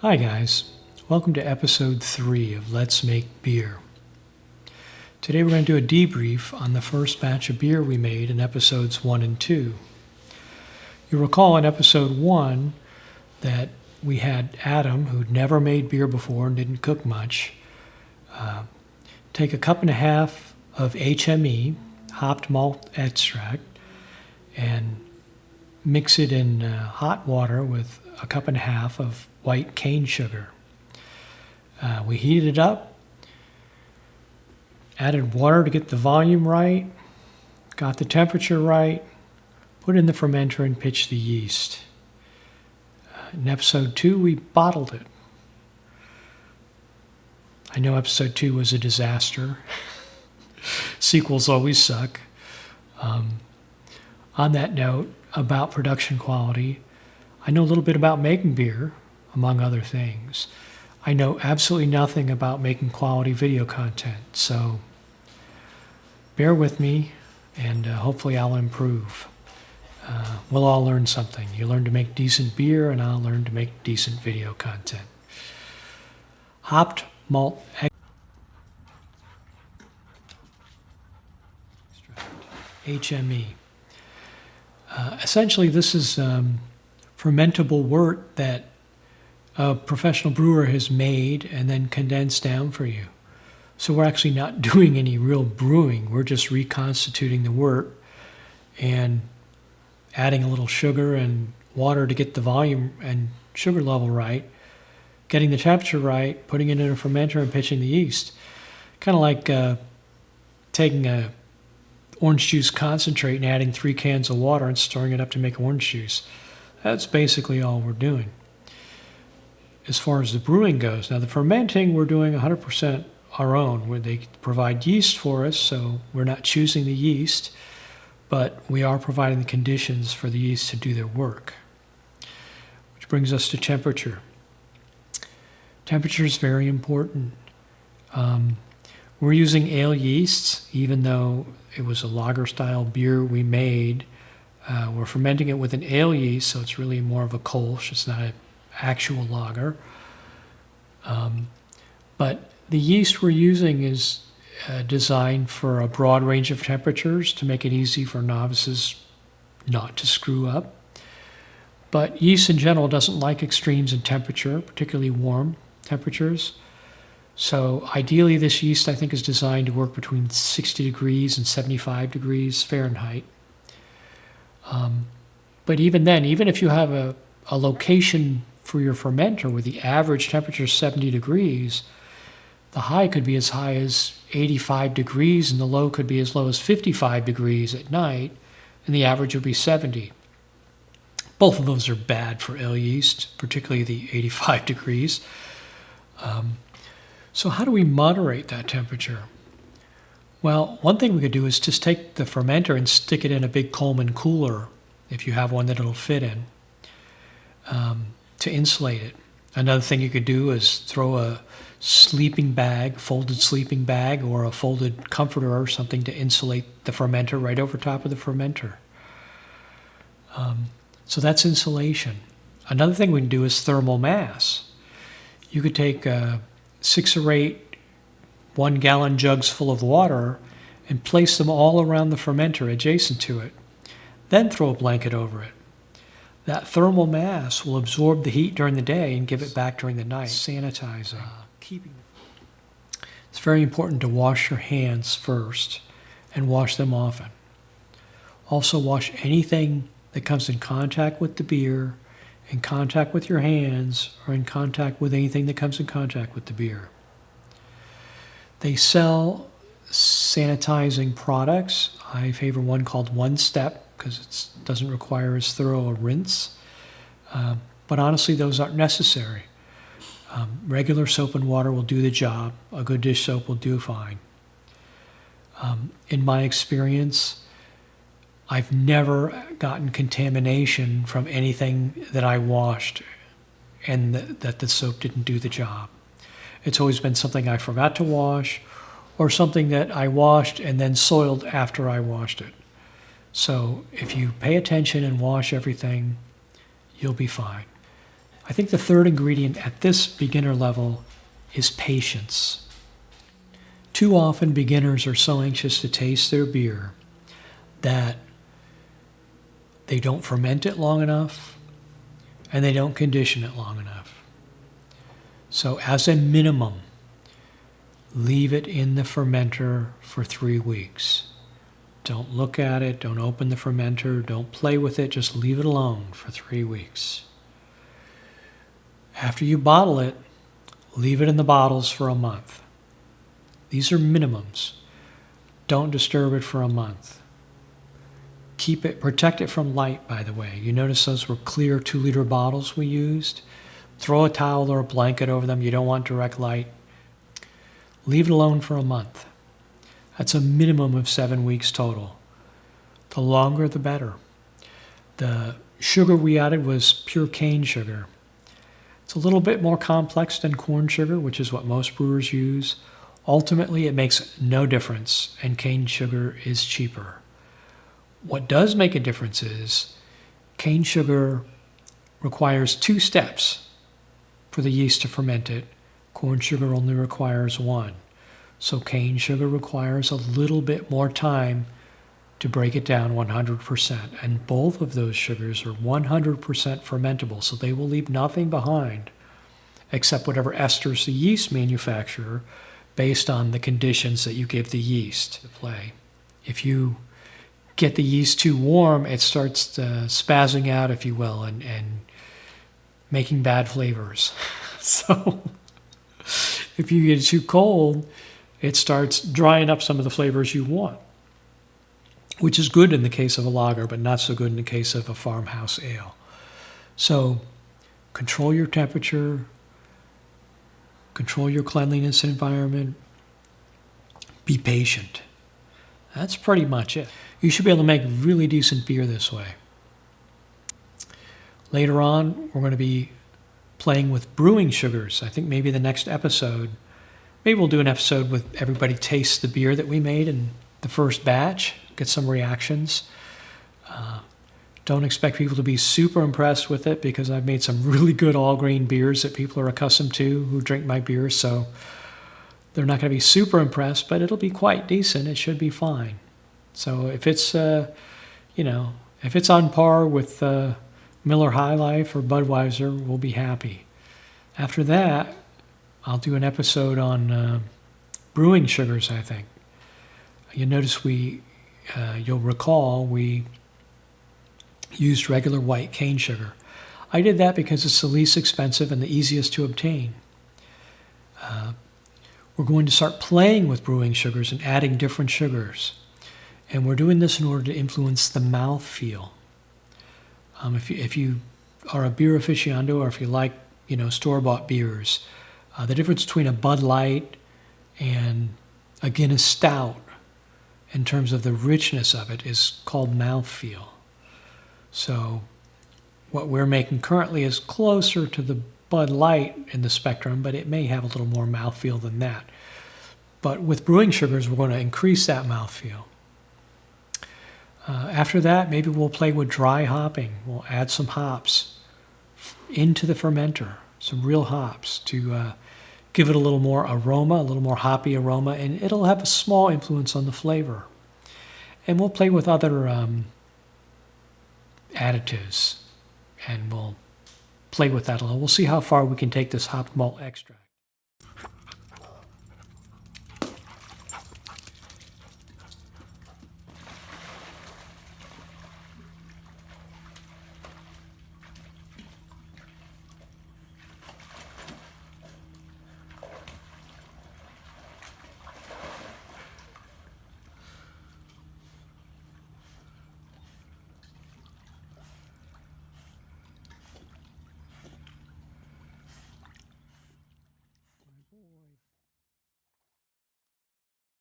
Hi guys, welcome to episode 3 of Let's Make Beer. Today we're going to do a debrief on the first batch of beer we made in episodes 1 and 2. You'll recall in episode 1 that we had Adam, who'd never made beer before and didn't cook much, take a cup and a half of HME, hopped malt extract, and mix it in hot water with a cup and a half of white cane sugar. We heated it up, added water to get the volume right, got the temperature right, put in the fermenter and pitched the yeast. In episode 2, we bottled it. I know episode 2 was a disaster. Sequels always suck. On that note, about production quality, I know a little bit about making beer, among other things. I know absolutely nothing about making quality video content, so bear with me, and hopefully I'll improve. We'll all learn something. You learn to make decent beer, and I'll learn to make decent video content. Hopped malt extract, HME. Essentially, this is fermentable wort that a professional brewer has made and then condensed down for you. So we're actually not doing any real brewing. We're just reconstituting the wort and adding a little sugar and water to get the volume and sugar level right, getting the temperature right, putting it in a fermenter and pitching the yeast. Kind of like taking a orange juice concentrate and adding 3 cans of water and stirring it up to make orange juice. That's basically all we're doing. As far as the brewing goes, now the fermenting we're doing 100% our own, where they provide yeast for us, so we're not choosing the yeast, but we are providing the conditions for the yeast to do their work. Which brings us to temperature. Temperature is very important. We're using ale yeasts, even though it was a lager-style beer we made. We're fermenting it with an ale yeast, so it's really more of a Kolsch. It's not an actual lager. But the yeast we're using is designed for a broad range of temperatures to make it easy for novices not to screw up. But yeast in general doesn't like extremes in temperature, particularly warm temperatures. So ideally this yeast I think is designed to work between 60 degrees and 75 degrees Fahrenheit. But even then, even if you have a location for your fermenter where the average temperature is 70 degrees, the high could be as high as 85 degrees and the low could be as low as 55 degrees at night, and the average would be 70. Both of those are bad for ale yeast, particularly the 85 degrees. So how do we moderate that temperature? Well, one thing we could do is just take the fermenter and stick it in a big Coleman cooler, if you have one that it'll fit in, to insulate it. Another thing you could do is throw a sleeping bag, folded sleeping bag, or a folded comforter or something to insulate the fermenter right over top of the fermenter. So that's insulation. Another thing we can do is thermal mass. You could take 6 or 8 1-gallon jugs full of water and place them all around the fermenter adjacent to it. Then throw a blanket over it. That thermal mass will absorb the heat during the day and give it back during the night. Sanitizing. It's very important to wash your hands first and wash them often. Also wash anything that comes in contact with the beer, in contact with your hands, or in contact with anything that comes in contact with the beer. They sell sanitizing products. I favor one called One Step because it doesn't require as thorough a rinse. But honestly, those aren't necessary. Regular soap and water will do the job. A good dish soap will do fine. In my experience, I've never gotten contamination from anything that I washed and that the soap didn't do the job. It's always been something I forgot to wash or something that I washed and then soiled after I washed it. So if you pay attention and wash everything, you'll be fine. I think the third ingredient at this beginner level is patience. Too often beginners are so anxious to taste their beer that they don't ferment it long enough and they don't condition it long enough. So as a minimum, leave it in the fermenter for 3 weeks. Don't look at it, don't open the fermenter, don't play with it, just leave it alone for 3 weeks. After you bottle it, leave it in the bottles for a month. These are minimums. Don't disturb it for a month. Keep it, protect it from light, by the way. You notice those were clear 2-liter bottles we used. Throw a towel or a blanket over them. You don't want direct light. Leave it alone for a month. That's a minimum of 7 weeks total. The longer, the better. The sugar we added was pure cane sugar. It's a little bit more complex than corn sugar, which is what most brewers use. Ultimately, it makes no difference, and cane sugar is cheaper. What does make a difference is cane sugar requires 2 steps for the yeast to ferment it. Corn sugar only requires 1. So cane sugar requires a little bit more time to break it down 100%. And both of those sugars are 100% fermentable, so they will leave nothing behind except whatever esters the yeast manufacturer based on the conditions that you give the yeast to play. If you get the yeast too warm, it starts spazzing out, if you will, and making bad flavors. So if you get it too cold, it starts drying up some of the flavors you want, which is good in the case of a lager, but not so good in the case of a farmhouse ale. So control your temperature, control your cleanliness environment, be patient. That's pretty much it. You should be able to make really decent beer this way. Later on, we're going to be playing with brewing sugars. I think maybe the next episode, maybe we'll do an episode with everybody tastes the beer that we made in the first batch, get some reactions. Don't expect people to be super impressed with it because I've made some really good all-grain beers that people are accustomed to who drink my beer, so they're not going to be super impressed, but it'll be quite decent. It should be fine. So if it's, if it's on par with Miller High Life or Budweiser, we'll be happy. After that, I'll do an episode on brewing sugars, I think. You'll notice you'll recall we used regular white cane sugar. I did that because it's the least expensive and the easiest to obtain. We're going to start playing with brewing sugars and adding different sugars. And we're doing this in order to influence the mouthfeel. If you are a beer aficionado or if you like, store-bought beers, the difference between a Bud Light and a Guinness Stout in terms of the richness of it is called mouthfeel. So what we're making currently is closer to the Bud Light in the spectrum, but it may have a little more mouthfeel than that. But with brewing sugars, we're going to increase that mouthfeel. After that, maybe we'll play with dry hopping. We'll add some hops into the fermenter, some real hops to give it a little more aroma, a little more hoppy aroma, and it'll have a small influence on the flavor. And we'll play with other additives, and we'll play with that a little. We'll see how far we can take this hopped malt extract.